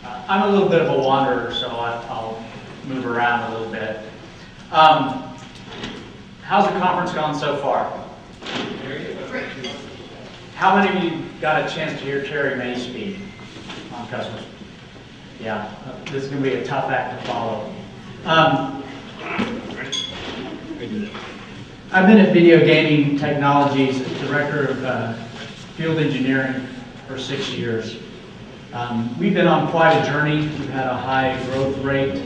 I'm a little bit of a wanderer, so I'll move around a little bit. How's the conference gone so far? How many of you got a chance to hear Terry May speak on customers? Yeah, this is going to be a tough act to follow. I've been at Video Gaming Technologies, Director of Field Engineering for 6 years. We've been on quite a journey. We've had a high growth rate in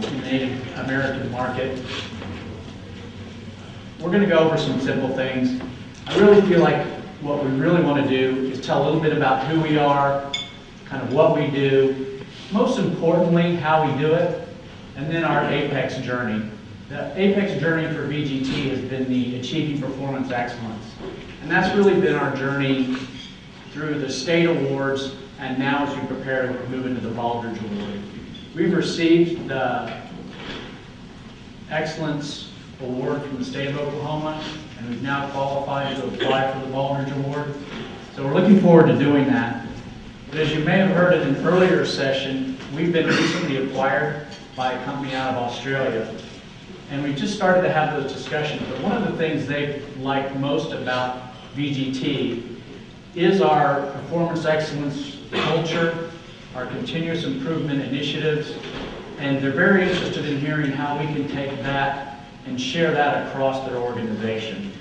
the Native American market. We're going to go over some simple things. I really feel like what we really want to do is tell a little bit about who we are, kind of what we do, most importantly, how we do it, and then our apex journey. The apex journey for VGT has been the Achieving Performance Excellence. And that's really been our journey through the state awards and now as we prepare to move into the Baldrige Award. We've received the Excellence Award from the state of Oklahoma, and we've now qualified to apply for the Baldrige Award. So we're looking forward to doing that. But as you may have heard in an earlier session, we've been recently acquired by a company out of Australia. And we just started to have those discussions. But one of the things they like most about VGT is our performance excellence culture, our continuous improvement initiatives, and they're very interested in hearing how we can take that and share that across their organization.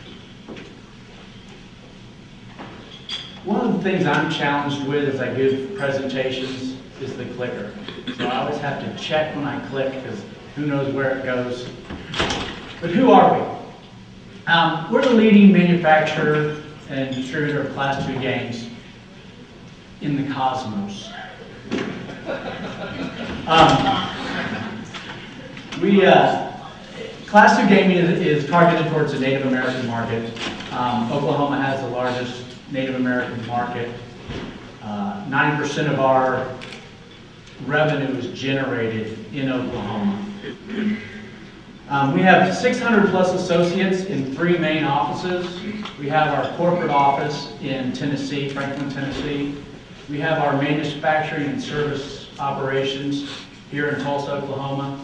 One of the things I'm challenged with as I give presentations is the clicker. So I always have to check when I click because who knows where it goes. But who are we? We're the leading manufacturer and distributor of Class II games in the cosmos. Class II gaming is targeted towards the Native American market. Oklahoma has the largest Native American market. 90% of our revenue is generated in Oklahoma. We have 600 plus associates in 3 main offices. We have our corporate office in Tennessee, Franklin, Tennessee. We have our manufacturing and service operations here in Tulsa, Oklahoma.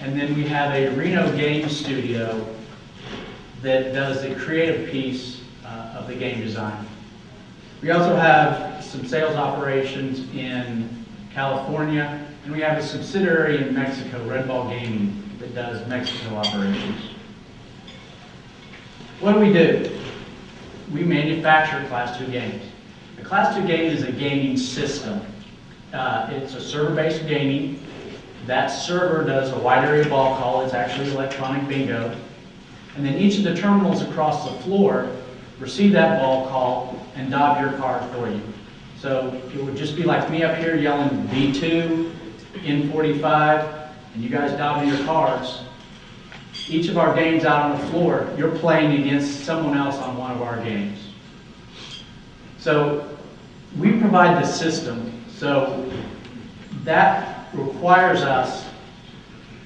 And then we have a Reno game studio that does the creative piece of the game design. We also have some sales operations in California, and we have a subsidiary in Mexico, Red Ball Gaming, that does Mexico operations. What do? We manufacture Class II games. A Class II game is a gaming system. It's a server-based gaming. That server does a wide area ball call. It's actually electronic bingo. And then each of the terminals across the floor receive that ball call and dob your card for you. So it would just be like me up here yelling B2, N45, and you guys dobbing your cards. Each of our games out on the floor, you're playing against someone else on one of our games. So we provide the system, so that requires us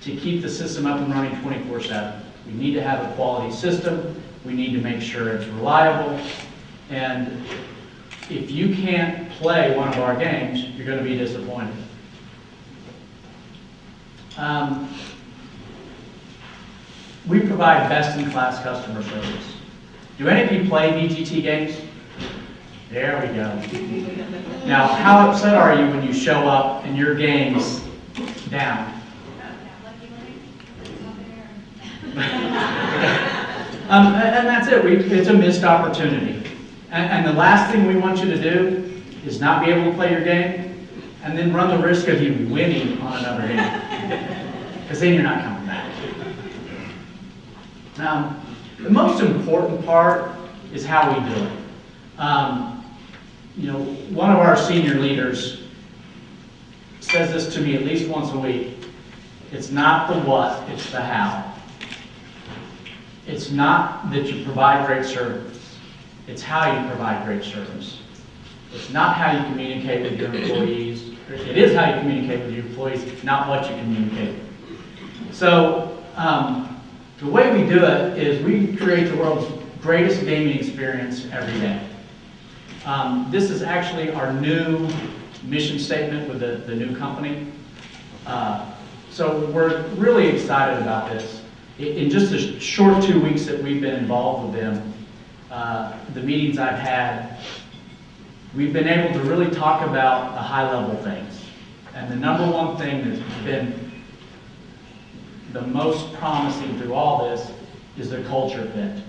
to keep the system up and running 24/7. We need to have a quality system. We need to make sure it's reliable. And if you can't play one of our games, you're going to be disappointed. We provide best-in-class customer service. Do any of you play VGT games? There we go. Now, how upset are you when you show up and your game's down? And that's it. It's a missed opportunity. And the last thing we want you to do is not be able to play your game and then run the risk of you winning on another game. Because then you're not coming back. The most important part is how we do it. One of our senior leaders says this to me at least once a week. It's not the what, it's the how. It's not that you provide great service. It's how you provide great service. It's not how you communicate with your employees. It is how you communicate with your employees, not what you communicate. So the way we do it is we create the world's greatest gaming experience every day. This is actually our new mission statement with the new company. So we're really excited about this. In just the short 2 weeks that we've been involved with them, the meetings I've had, we've been able to really talk about the high-level things. And the number one thing that's been the most promising through all this is the culture fit.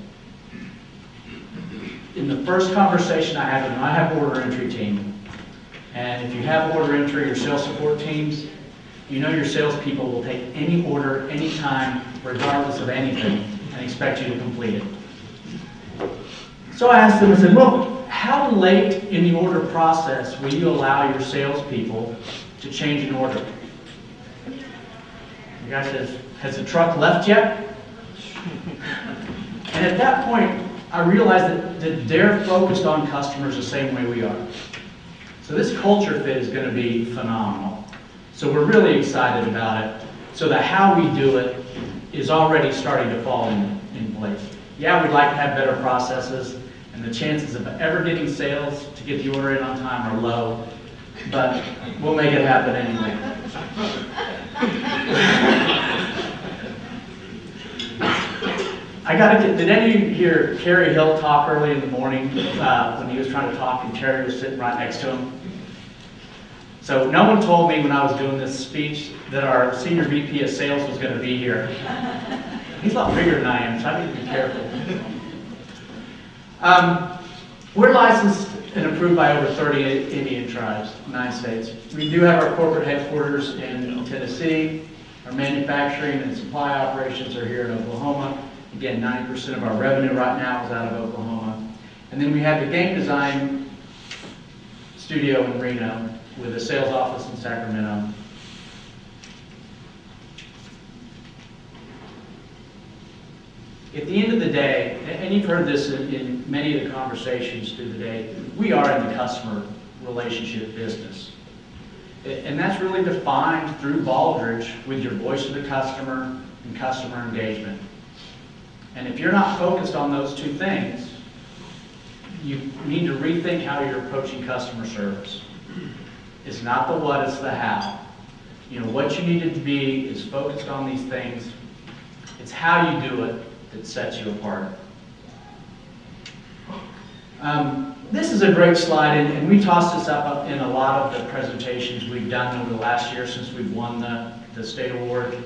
In the first conversation I had with them, I have order entry team. And if you have order entry or sales support teams, you know your salespeople will take any order, anytime, regardless of anything, and expect you to complete it. So I asked them, I said, well, how late in the order process will you allow your salespeople to change an order? The guy says, has the truck left yet? And at that point, I realized that they're focused on customers the same way we are. So this culture fit is going to be phenomenal. So we're really excited about it. So the how we do it is already starting to fall in place. Yeah, we'd like to have better processes, and the chances of ever getting sales to get the order in on time are low, but we'll make it happen anyway. Did any of you hear Kerry Hill talk early in the morning when he was trying to talk and Terry was sitting right next to him? So no one told me when I was doing this speech that our senior VP of sales was going to be here. He's a lot bigger than I am, so I need to be careful. We're licensed and approved by over 30 Indian tribes, 9 states. We do have our corporate headquarters in Tennessee. Our manufacturing and supply operations are here in Oklahoma. Again, 90% of our revenue right now is out of Oklahoma. And then we have the game design studio in Reno with a sales office in Sacramento. At the end of the day, and you've heard this in many of the conversations through the day, we are in the customer relationship business. And that's really defined through Baldridge with your voice of the customer and customer engagement. And if you're not focused on those two things, you need to rethink how you're approaching customer service. It's not the what, it's the how. You know, what you need it to be is focused on these things. It's how you do it that sets you apart. This is a great slide, and we tossed this up in a lot of the presentations we've done over the last year since we've won the state award.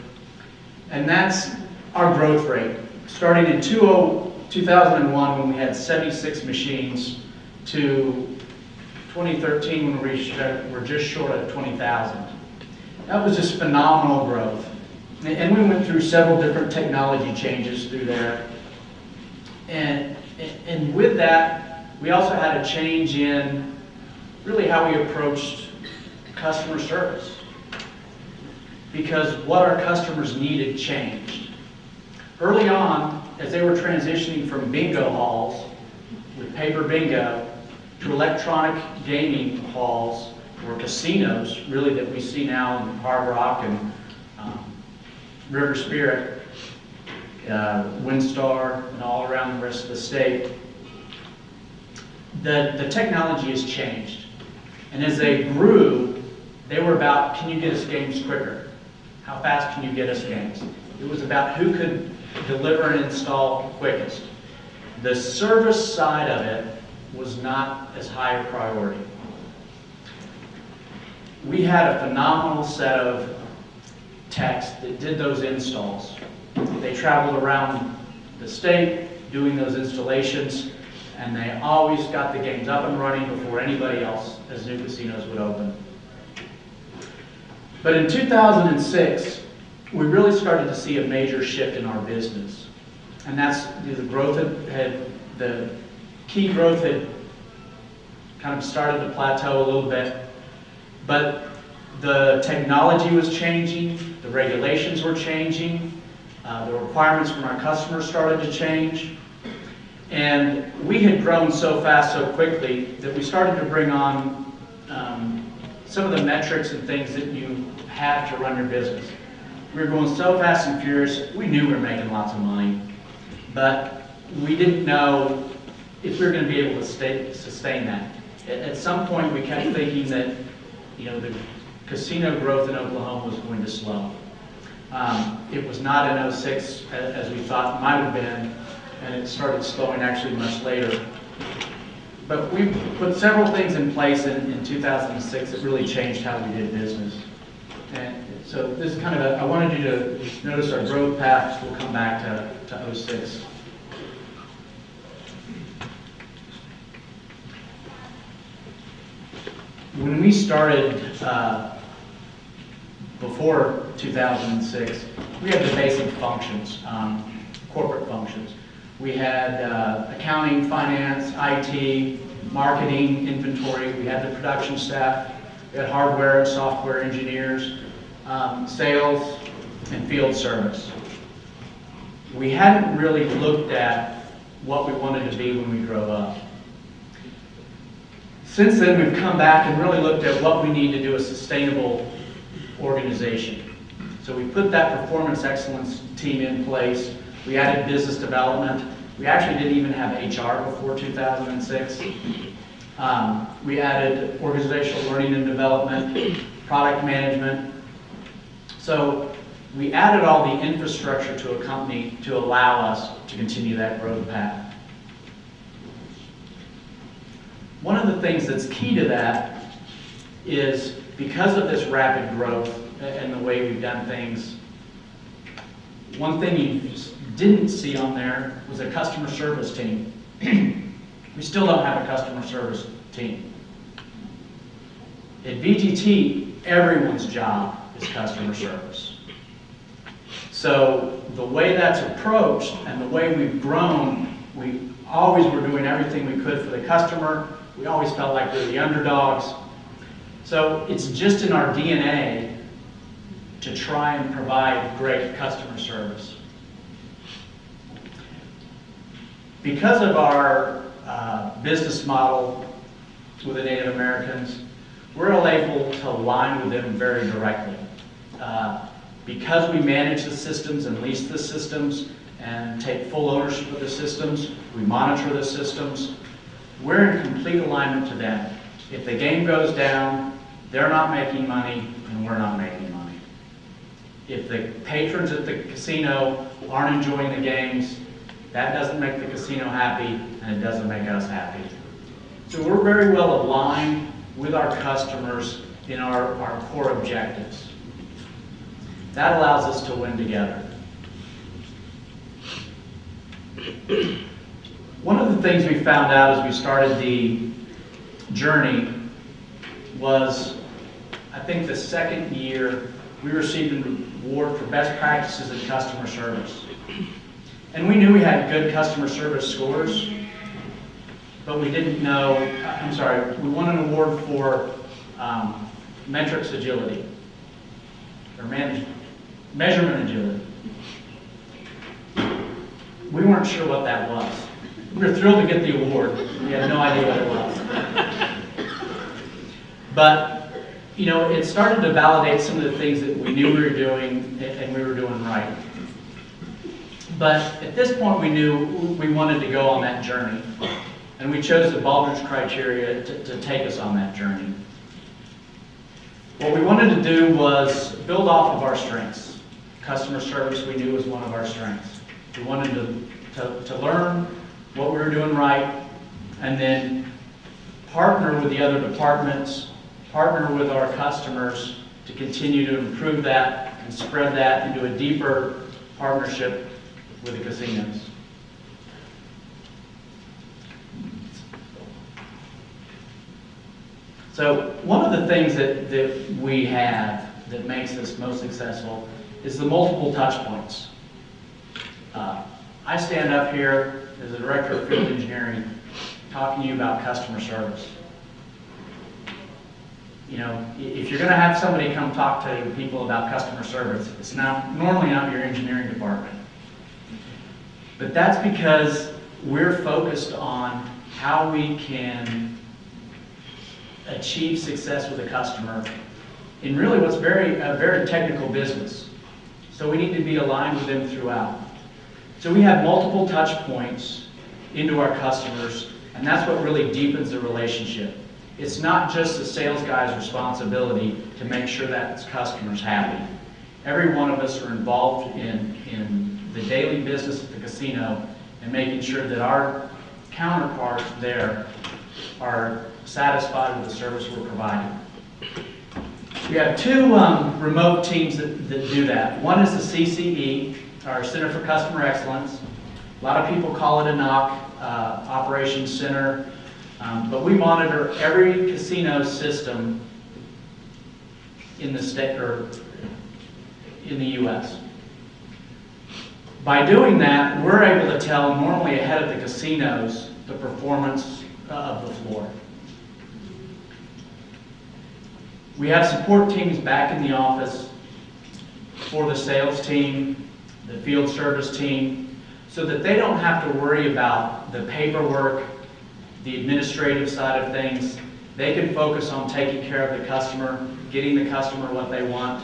And that's our growth rate. Starting in 2001 when we had 76 machines to 2013 when we were just short of 20,000. That was just phenomenal growth. And we went through several different technology changes through there. And with that, we also had a change in really how we approached customer service. Because what our customers needed changed. Early on, as they were transitioning from bingo halls with paper bingo to electronic gaming halls or casinos, really that we see now in Hard Rock and River Spirit, WinStar, and all around the rest of the state, the technology has changed. And as they grew, they were about, can you get us games quicker? How fast can you get us games? It was about who could deliver and install quickest. The service side of it was not as high a priority. We had a phenomenal set of techs that did those installs. They traveled around the state doing those installations, and they always got the games up and running before anybody else as new casinos would open. But in 2006, we really started to see a major shift in our business. And that's the growth the key growth had kind of started to plateau a little bit. But the technology was changing, the regulations were changing, the requirements from our customers started to change. And we had grown so fast, so quickly, that we started to bring on some of the metrics and things that you have to run your business. We were going so fast and furious, we knew we were making lots of money, but we didn't know if we were going to be able to sustain that. At some point, we kept thinking that the casino growth in Oklahoma was going to slow. It was not in '06 as we thought it might have been, and it started slowing actually much later. But we put several things in place in 2006 that really changed how we did business. And so this is kind of I wanted you to notice our growth paths. We'll come back to '06. When we started before 2006, we had the basic functions, corporate functions. We had accounting, finance, IT, marketing, inventory. We had the production staff. We had hardware and software engineers, sales, and field service. We hadn't really looked at what we wanted to be when we grew up. Since then, we've come back and really looked at what we need to do a sustainable organization. So we put that performance excellence team in place. We added business development. We actually didn't even have HR before 2006. We added organizational learning and development, product management. So we added all the infrastructure to a company to allow us to continue that growth path. One of the things that's key to that is because of this rapid growth and the way we've done things, one thing you didn't see on there was a customer service team. We still don't have a customer service team. At VGT, everyone's job is customer service. So the way that's approached and the way we've grown, we always were doing everything we could for the customer. We always felt like we were the underdogs. So it's just in our DNA to try and provide great customer service. Because of our business model with the Native Americans, we're able to align with them very directly. Because we manage the systems and lease the systems and take full ownership of the systems, we monitor the systems, we're in complete alignment to them. If the game goes down, they're not making money and we're not making money. If the patrons at the casino aren't enjoying the games, that doesn't make the casino happy and it doesn't make us happy. So we're very well aligned with our customers in our core objectives. That allows us to win together. One of the things we found out as we started the journey was, I think the second year, we received an award for best practices in customer service. And we knew we had good customer service scores, but we didn't know, we won an award for metrics agility, or measurement agility. We weren't sure what that was. We were thrilled to get the award. We had no idea what it was. But, it started to validate some of the things that we knew we were doing and we were doing right. But at this point, we knew we wanted to go on that journey. And we chose the Baldrige criteria to take us on that journey. What we wanted to do was build off of our strengths. Customer service we knew was one of our strengths. We wanted to learn what we were doing right, and then partner with the other departments, partner with our customers to continue to improve that and spread that into a deeper partnership with the casinos. So one of the things that we have that makes us most successful is the multiple touch points. I stand up here as the Director of Field Engineering talking to you about customer service. If you're going to have somebody come talk to people about customer service, it's normally not your engineering department. But that's because we're focused on how we can achieve success with a customer in really what's a very technical business. So we need to be aligned with them throughout. So we have multiple touch points into our customers, and that's what really deepens the relationship. it's not just the sales guy's responsibility to make sure that customer's happy. Every one of us are involved in the daily business at the casino and making sure that our counterparts there are satisfied with the service we're providing. We have two remote teams that do that. One is the CCE, our Center for Customer Excellence. A lot of people call it a NOC, Operations Center, but we monitor every casino system in the state or in the U.S. By doing that, we're able to tell normally ahead of the casinos the performance of the floor. We have support teams back in the office for the sales team, the field service team, so that they don't have to worry about the paperwork, the administrative side of things. They can focus on taking care of the customer, getting the customer what they want,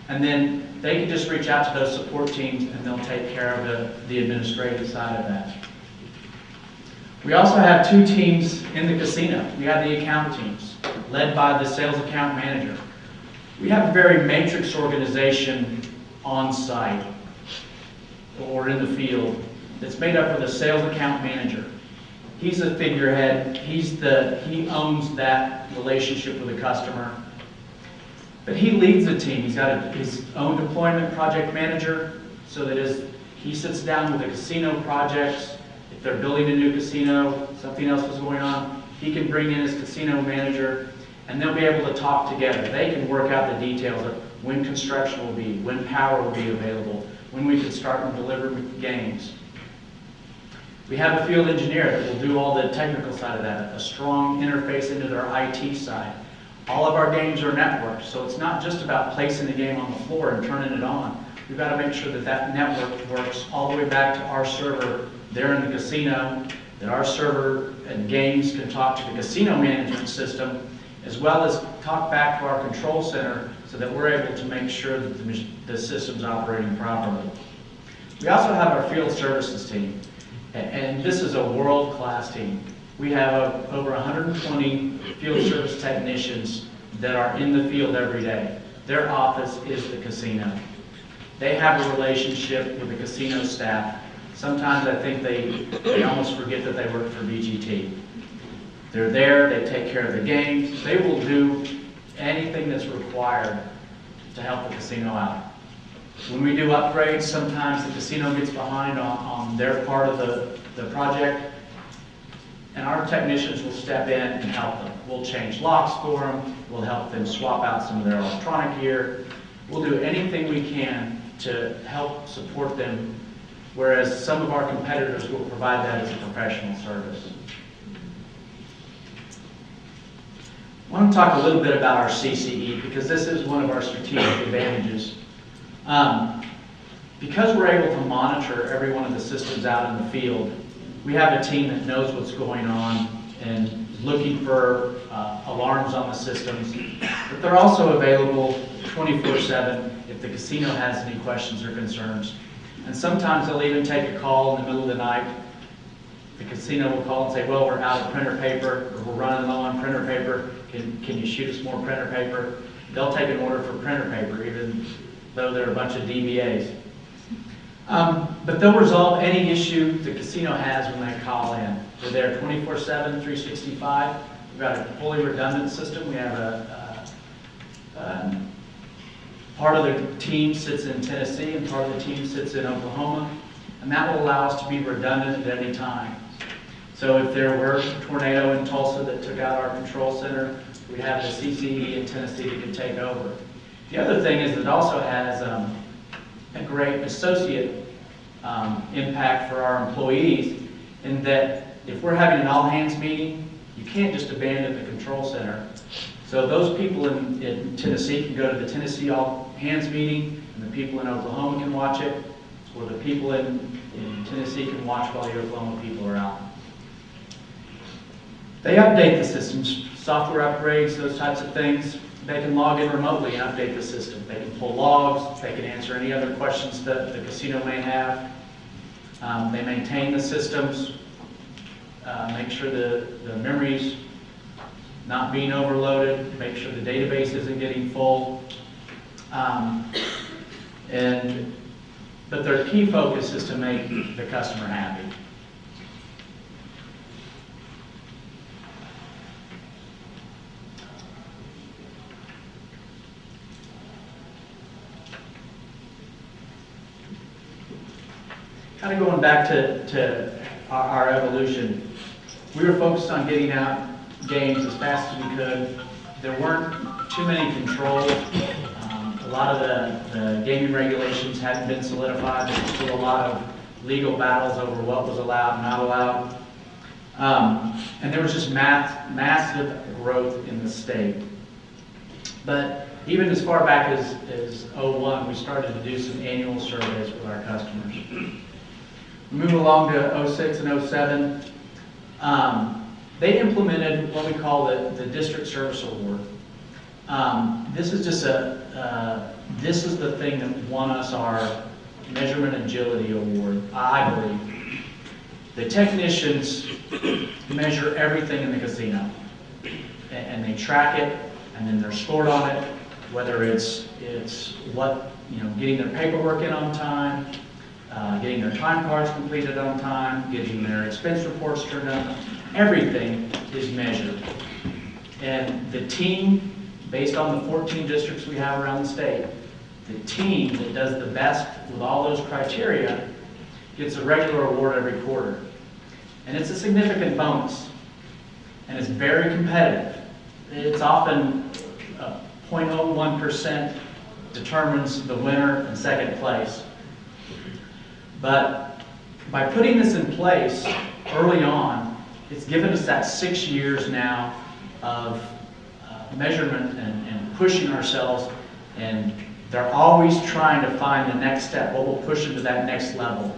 and then they can just reach out to those support teams and they'll take care of the administrative side of that. We also have two teams in the casino. We have the account teams, led by the sales account manager. We have a very matrix organization on site or in the field that's made up of the sales account manager. He's the figurehead. He owns that relationship with the customer. But he leads the team. He's got his own deployment project manager, so that as he sits down with the casino projects, if they're building a new casino, something else is going on, he can bring in his casino manager, and they'll be able to talk together. They can work out the details of when construction will be, when power will be available, when we can start and deliver games. We have a field engineer that will do all the technical side of that, a strong interface into their IT side. All of our games are networked, so it's not just about placing the game on the floor and turning it on. We've got to make sure that that network works all the way back to our server there in the casino, that our server and games can talk to the casino management system, as well as talk back to our control center so that we're able to make sure that the system's operating properly. We also have our field services team, and this is a world-class team. We have over 120 field service technicians that are in the field every day. Their office is the casino. They have a relationship with the casino staff. Sometimes I think they almost forget that they work for VGT. They're there, they take care of the games. They will do anything that's required to help the casino out. When we do upgrades, sometimes the casino gets behind on their part of the project, and our technicians will step in and help them. We'll change locks for them, we'll help them swap out some of their electronic gear. We'll do anything we can to help support them, whereas some of our competitors will provide that as a professional service. I want to talk a little bit about our CCE, because this is one of our strategic advantages. Because we're able to monitor every one of the systems out in the field, we have a team that knows what's going on and is looking for alarms on the systems. But they're also available 24/7 if the casino has any questions or concerns. And sometimes they'll even take a call in the middle of the night. The casino will call and say, well, we're out of printer paper, or we're running low on printer paper. Can you shoot us more printer paper? They'll take an order for printer paper, even though they're a bunch of DBAs. But they'll resolve any issue the casino has when they call in. We're there 24/7, 365. We've got a fully redundant system. We have part of the team sits in Tennessee and part of the team sits in Oklahoma, and that will allow us to be redundant at any time. So if there were a tornado in Tulsa that took out our control center, we have the CCE in Tennessee that can take over. The other thing is it also has a great associate impact for our employees, in that if we're having an all-hands meeting, you can't just abandon the control center. So those people in Tennessee can go to the Tennessee all-hands meeting, and the people in Oklahoma can watch it, or the people in Tennessee can watch while the Oklahoma people are out. They update the systems, software upgrades, those types of things. They can log in remotely and update the system. They can pull logs. They can answer any other questions that the casino may have. They maintain the systems, make sure the memories not being overloaded, make sure the database isn't getting full. But their key focus is to make the customer happy. Kind of going back to our evolution, we were focused on getting out games as fast as we could. There weren't too many controls. A lot of the gaming regulations hadn't been solidified. There was still a lot of legal battles over what was allowed and not allowed. And there was just massive growth in the state. But even as far back as 01, we started to do some annual surveys with our customers. We move along to 06 and 07. They implemented what we call the District Service Award. This is just this is the thing that won us our Measurement Agility Award, I believe. The technicians measure everything in the casino, and they track it, and then they're scored on it, whether it's what, getting their paperwork in on time, getting their time cards completed on time, getting their expense reports turned in. Everything is measured. And the team, based on the 14 districts we have around the state, the team that does the best with all those criteria gets a regular award every quarter. And it's a significant bonus. And it's very competitive. It's often 0.01% determines the winner and second place. But by putting this in place early on, it's given us that 6 years now of measurement and pushing ourselves, and they're always trying to find the next step, what will push them to that next level.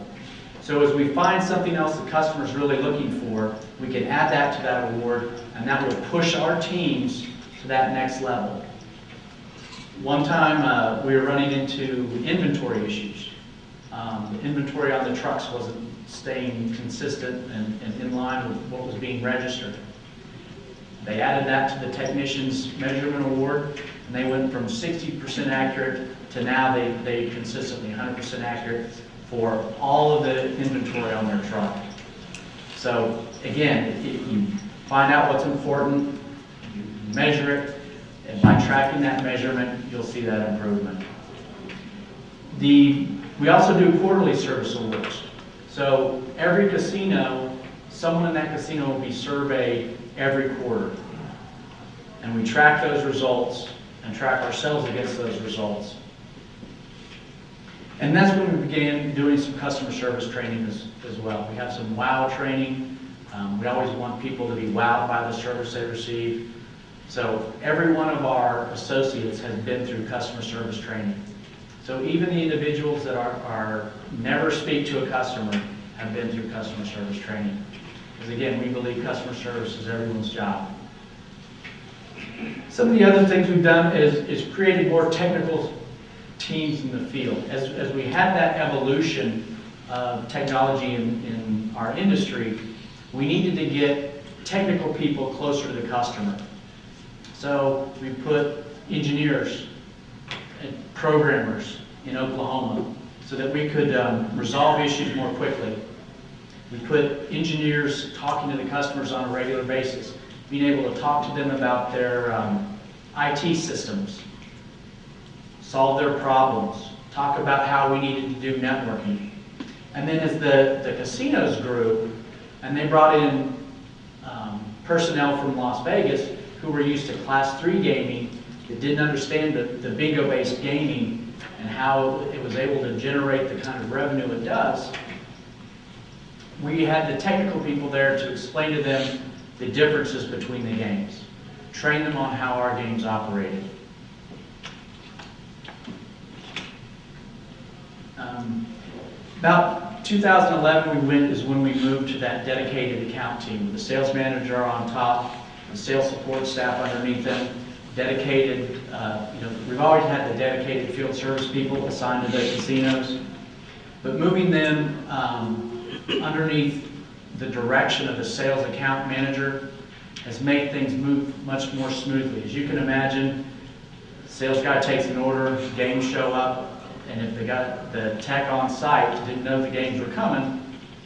So as we find something else the customer's really looking for, we can add that to that award, and that will push our teams to that next level. One time we were running into inventory issues. The inventory on the trucks wasn't staying consistent and in line with what was being registered. They added that to the Technician's Measurement Award, and they went from 60% accurate to now they consistently 100% accurate for all of the inventory on their truck. So again, you find out what's important, you measure it, and by tracking that measurement, you'll see that improvement. We also do quarterly service awards. So every casino, someone in that casino will be surveyed every quarter. And we track those results and track ourselves against those results. And that's when we began doing some customer service training as well. We have some WOW training. We always want people to be wowed by the service they receive. So every one of our associates has been through customer service training. So even the individuals that are never speak to a customer have been through customer service training. Because again, we believe customer service is everyone's job. Some of the other things we've done is created more technical teams in the field. As we had that evolution of technology in our industry, we needed to get technical people closer to the customer. So we put engineers and programmers in Oklahoma so that we could resolve issues more quickly. We put engineers talking to the customers on a regular basis, being able to talk to them about their IT systems, solve their problems, talk about how we needed to do networking. And then as the casinos grew, and they brought in personnel from Las Vegas who were used to Class 3 gaming, that didn't understand the bingo-based gaming and how it was able to generate the kind of revenue it does, we had the technical people there to explain to them the differences between the games, train them on how our games operated. About 2011 is when we moved to that dedicated account team with the sales manager on top, the sales support staff underneath them, dedicated, we've always had the dedicated field service people assigned to the casinos, but moving them underneath the direction of the sales account manager has made things move much more smoothly. As you can imagine, sales guy takes an order, games show up, and if the tech on site didn't know the games were coming,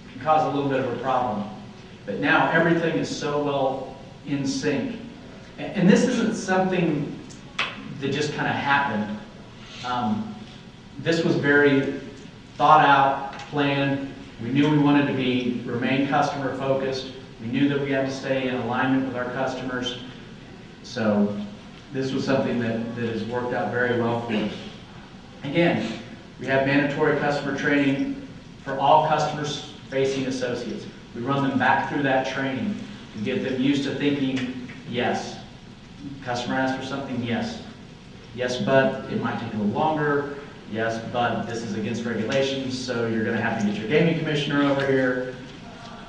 it can cause a little bit of a problem. But now everything is so well in sync. And this isn't something that just kind of happened. This was very thought out, planned. We knew we wanted to remain customer focused. We knew that we had to stay in alignment with our customers. So this was something that has worked out very well for us. Again, we have mandatory customer training for all customers facing associates. We run them back through that training to get them used to thinking, yes. Customer asks for something, yes. Yes, but it might take a little longer. Yes, but this is against regulations, so you're going to have to get your gaming commissioner over here.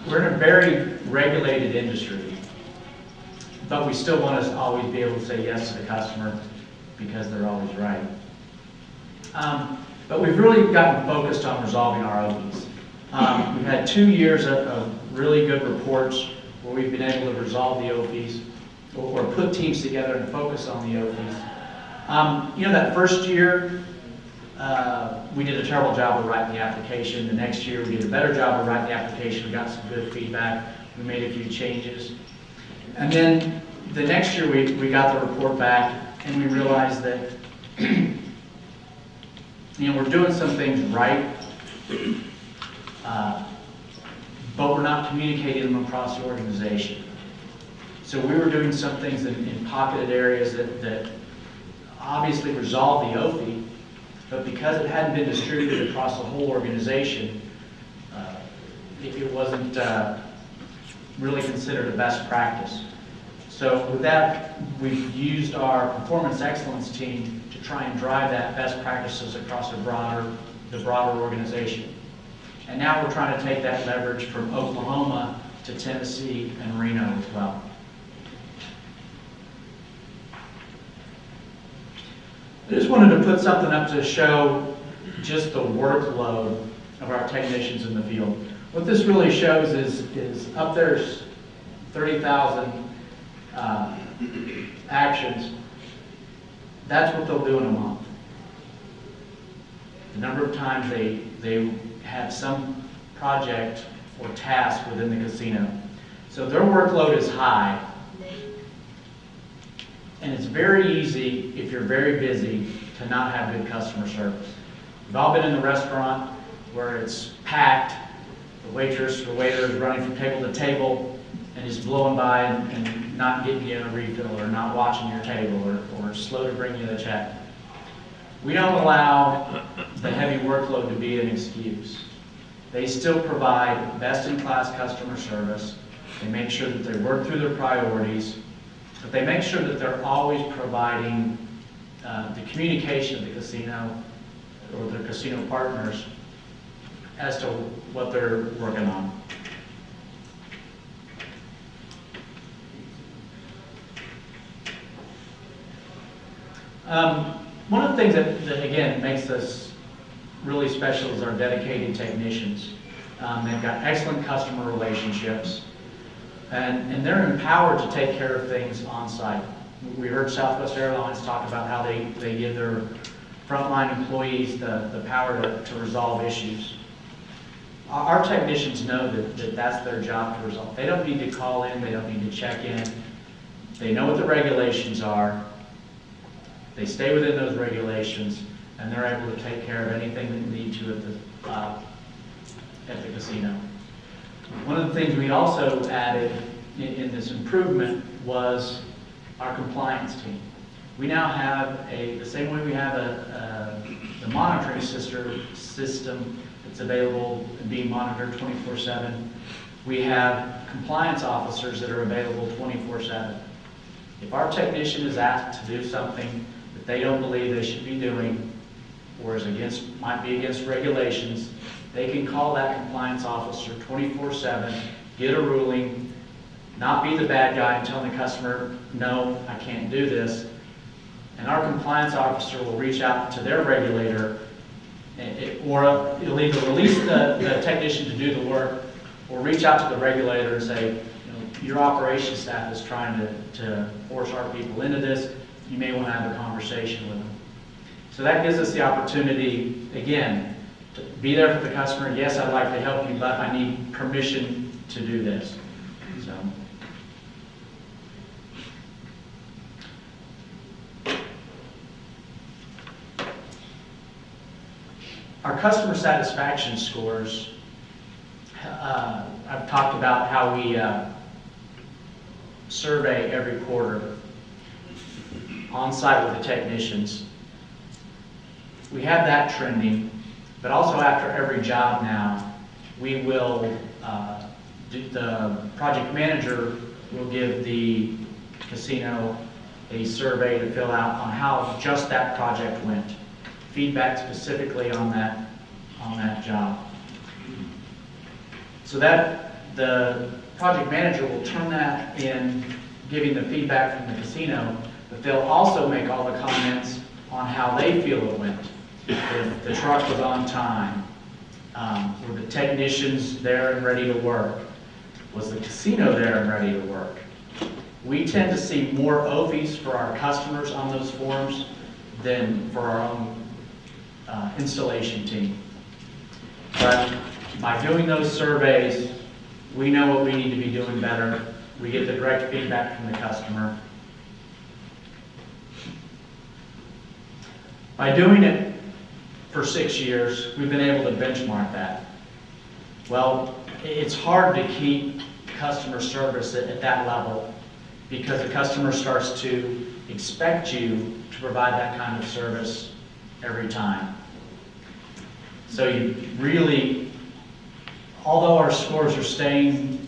We're in a very regulated industry, but we still want to always be able to say yes to the customer because they're always right. But we've really gotten focused on resolving our OPs. We've had 2 years of really good reports where we've been able to resolve the OPs or put teams together and focus on the OPs. That first year, we did a terrible job of writing the application. The next year, we did a better job of writing the application. We got some good feedback. We made a few changes. And then the next year, we got the report back, and we realized that we're doing some things right, but we're not communicating them across the organization. So we were doing some things in pocketed areas that obviously resolved the OFI, but because it hadn't been distributed across the whole organization, it wasn't really considered a best practice. So with that, we've used our performance excellence team to try and drive that best practices across the broader organization. And now we're trying to take that leverage from Oklahoma to Tennessee and Reno as well. I just wanted to put something up to show just the workload of our technicians in the field. What this really shows is up there's 30,000 actions. That's what they'll do in a month. The number of times they have some project or task within the casino. So their workload is high. And it's very easy, if you're very busy, to not have good customer service. We've all been in the restaurant where it's packed, the waitress or waiter is running from table to table and is blowing by and not getting you a refill or not watching your table or slow to bring you the check. We don't allow the heavy workload to be an excuse. They still provide best-in-class customer service. They make sure that they work through their priorities, but they make sure that they're always providing the communication of the casino or their casino partners as to what they're working on. One of the things that again makes us really special is our dedicated technicians. They've got excellent customer relationships, and they're empowered to take care of things on site. We heard Southwest Airlines talk about how they give their frontline employees the power to resolve issues. Our technicians know that that's their job to resolve. They don't need to call in, they don't need to check in. They know what the regulations are. They stay within those regulations, and they're able to take care of anything that they need to at the casino. One of the things we also added in this improvement was our compliance team. We now have the same way we have the monitoring system that's available and being monitored 24/7, we have compliance officers that are available 24/7. If our technician is asked to do something that they don't believe they should be doing, or might be against regulations, they can call that compliance officer 24/7, get a ruling, not be the bad guy and tell the customer, no, I can't do this. And our compliance officer will reach out to their regulator, or it'll either release the technician to do the work, or reach out to the regulator and say, your operations staff is trying to force our people into this, you may want to have a conversation with them. So that gives us the opportunity, again, to be there for the customer. Yes, I'd like to help you, but I need permission to do this. So. Our customer satisfaction scores, I've talked about how we survey every quarter on site with the technicians. We have that trending, but also after every job now, we will, the project manager will give the casino a survey to fill out on how just that project went. Feedback specifically on that job. So that the project manager will turn that in, giving the feedback from the casino, but they'll also make all the comments on how they feel it went. If the truck was on time, were the technicians there and ready to work? Was the casino there and ready to work? We tend to see more OFIs for our customers on those forms than for our own installation team. But by doing those surveys, we know what we need to be doing better. We get the direct feedback from the customer. By doing it for 6 years, we've been able to benchmark that. Well, it's hard to keep customer service at that level because the customer starts to expect you to provide that kind of service every time. So you really, although our scores are staying,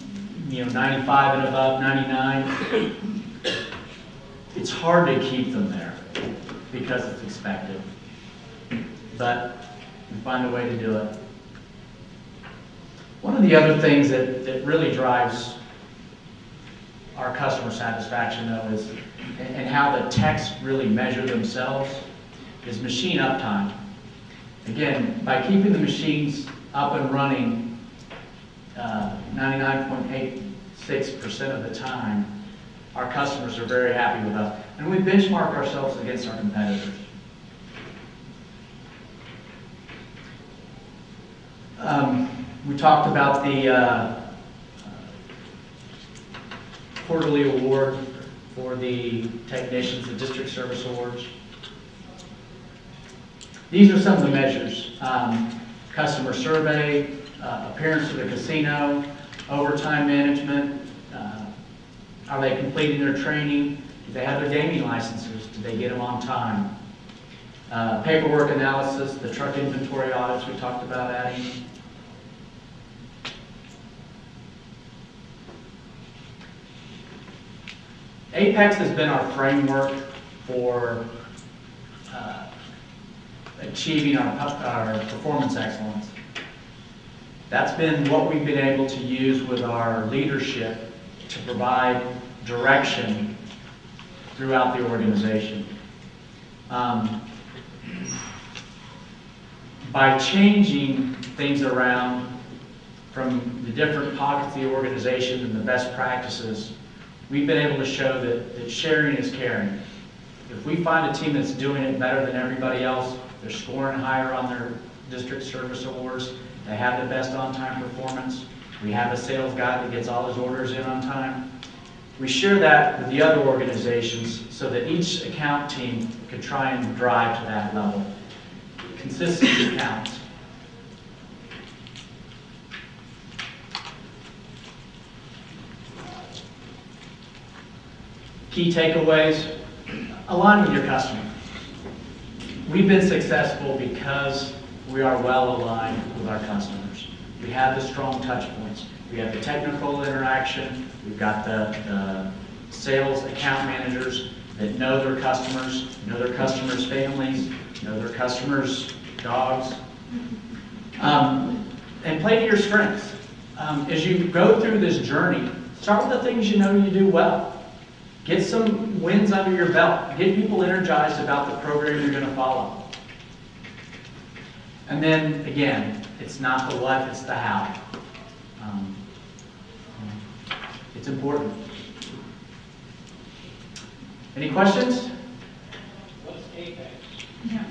95 and above, 99, it's hard to keep them there because it's expected. But we find a way to do it. One of the other things that really drives our customer satisfaction, though, is, and how the techs really measure themselves, is machine uptime. Again, by keeping the machines up and running 99.86% of the time, our customers are very happy with us. And we benchmark ourselves against our competitors. We talked about the quarterly award for the technicians, the district service awards. These are some of the measures. Customer survey, appearance to the casino, overtime management, are they completing their training? Do they have their gaming licenses? Did they get them on time? Paperwork analysis, the truck inventory audits we talked about adding. Apex has been our framework for achieving our performance excellence. That's been what we've been able to use with our leadership to provide direction throughout the organization. By changing things around from the different pockets of the organization and the best practices, we've been able to show that sharing is caring. If we find a team that's doing it better than everybody else, they're scoring higher on their district service awards, they have the best on-time performance, we have a sales guy that gets all his orders in on time, we share that with the other organizations so that each account team could try and drive to that level. Consistency counts. Key takeaways: align with your customer. We've been successful because we are well aligned with our customers. We have the strong touch points. We have the technical interaction. We've got the sales account managers that know their customers, know their customers' families, know their customers' dogs. And play to your strengths. As you go through this journey, start with the things you know you do well. Get some wins under your belt. Get people energized about the program you're going to follow. And then, again, it's not the what, it's the how. It's important. Any questions? What's APEX? Yeah.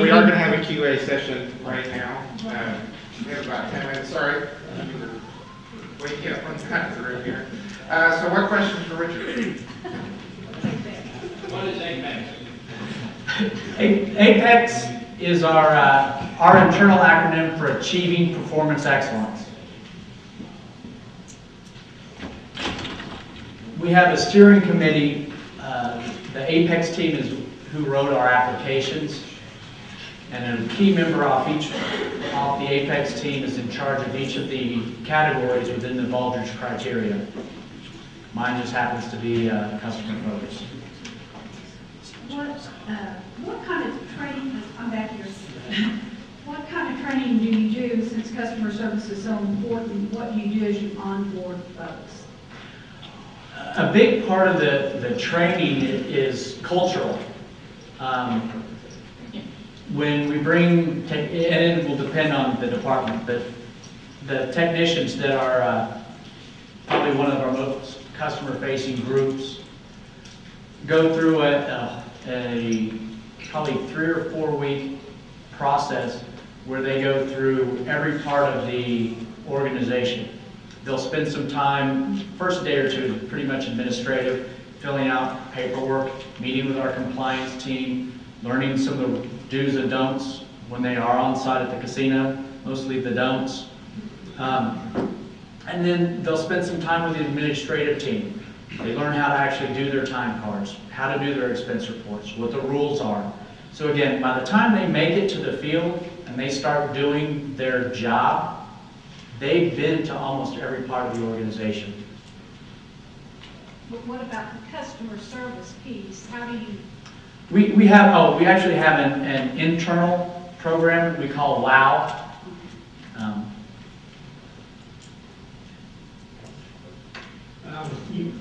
We are going to have a QA session right now. We have about 10 minutes. Sorry. Wake up on time to the room here. So what questions for Richard? What is APEX? APEX is our internal acronym for Achieving Performance Excellence. We have a steering committee. The APEX team is who wrote our applications, and a key member off the APEX team is in charge of each of the categories within the Baldrige criteria. Mine just happens to be customer focused. What kind of training, I'm back here, what kind of training do you do, since customer service is so important, what do you do as you onboard folks? A big part of the training is cultural. When we bring, and it will depend on the department, but the technicians that are probably one of our most customer-facing groups go through a probably 3 or 4 week process where they go through every part of the organization. They'll spend some time, first day or two, pretty much administrative, filling out paperwork, meeting with our compliance team, learning some of the do's and don'ts when they are on site at the casino, mostly the don'ts. And then they'll spend some time with the administrative team. They learn how to actually do their time cards, how to do their expense reports, what the rules are. So again, by the time they make it to the field and they start doing their job, they've been to almost every part of the organization. But what about the customer service piece? How do you? We actually have an internal program we call WOW.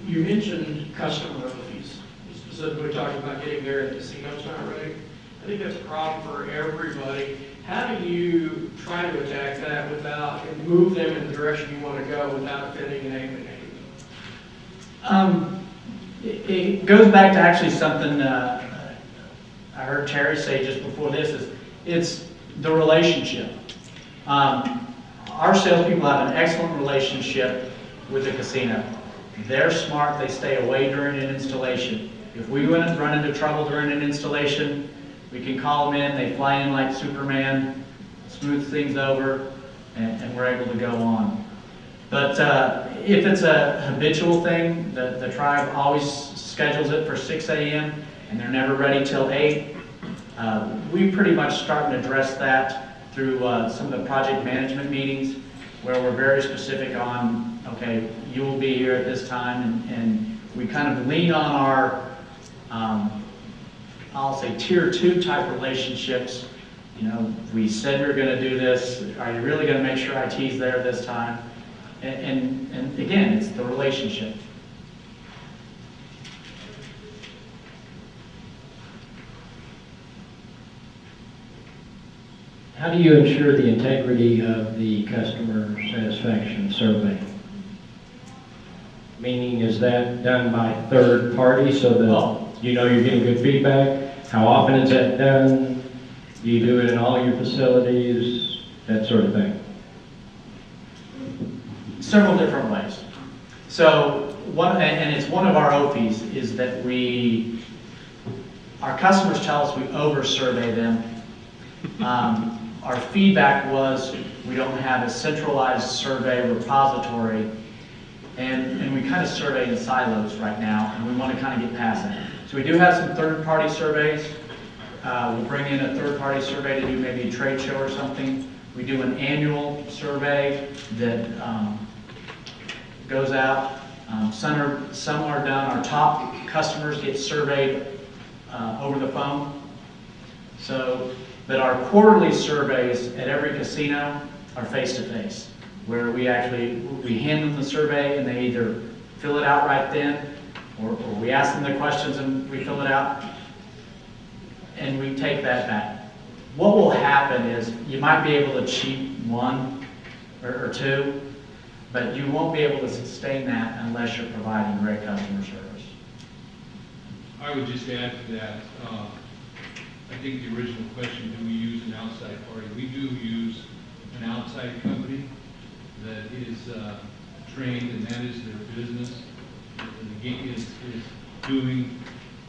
You mentioned customer fees. You specifically talked about getting there at casinos not ready. I think that's a problem for everybody. How do you try to attack that without, and move them in the direction you want to go without offending and alienating them? It goes back to actually something I heard Terry say just before this, it's the relationship. Our salespeople have an excellent relationship with the casino. They're smart, they stay away during an installation. If we run into trouble during an installation, we can call them in, they fly in like Superman, smooth things over, and we're able to go on. But if it's a habitual thing, the tribe always schedules it for 6 a.m. and they're never ready till 8. We pretty much start and address that through some of the project management meetings where we're very specific on, okay, you will be here at this time, and we kind of lean on our, I'll say tier 2 type relationships. You know, we said we were going to do this. Are you really going to make sure IT's there this time? And again, it's the relationship. How do you ensure the integrity of the customer satisfaction survey? Meaning, is that done by third party so that you know you're getting good feedback? How often is that done? Do you do it in all your facilities? That sort of thing. Several different ways. So and it's one of our OPs, is that our customers tell us we over-survey them. Our feedback was we don't have a centralized survey repository, and we kind of survey in silos right now, and we want to kind of get past that. So we do have some third-party surveys. We'll bring in a third-party survey to do maybe a trade show or something. We do an annual survey that goes out. Some are done. Our top customers get surveyed over the phone. But our quarterly surveys at every casino are face-to-face, where we hand them the survey and they either fill it out right then, or we ask them the questions and we fill it out, and we take that back. What will happen is you might be able to cheat one or two, But you won't be able to sustain that unless you're providing great customer service. I would just add to that, I think the original question, do we use an outside party? We do use an outside company that is trained, and that is their business. The game is doing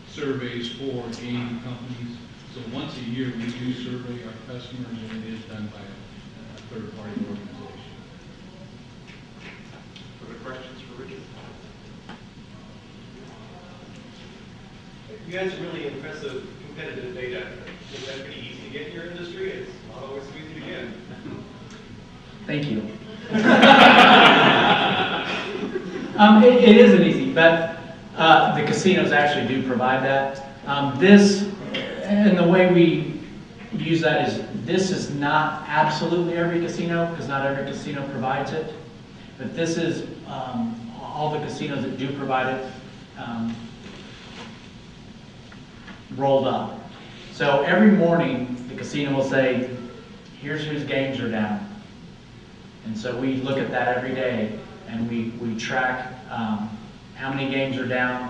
surveys for gaming companies. So once a year, we do survey our customers, and it is done by a third-party organization. Other questions for Richard? You guys have really impressive competitive data. I think that's pretty easy to get in your industry. It's not always so easy to get. Thank you. It isn't easy, but the casinos actually do provide that. And the way we use that is, this is not absolutely every casino, because not every casino provides it, but this is all the casinos that do provide it rolled up. So every morning, the casino will say, here's whose games are down. And so we look at that every day, and we track how many games are down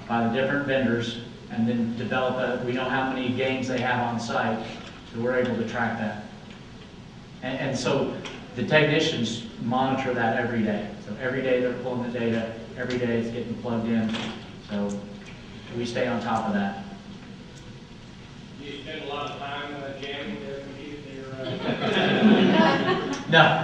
by the different vendors, and then we know how many games they have on site, so we're able to track that. And so the technicians monitor that every day. So every day they're pulling the data, every day it's getting plugged in, so we stay on top of that. You spend a lot of time jamming their computer? No,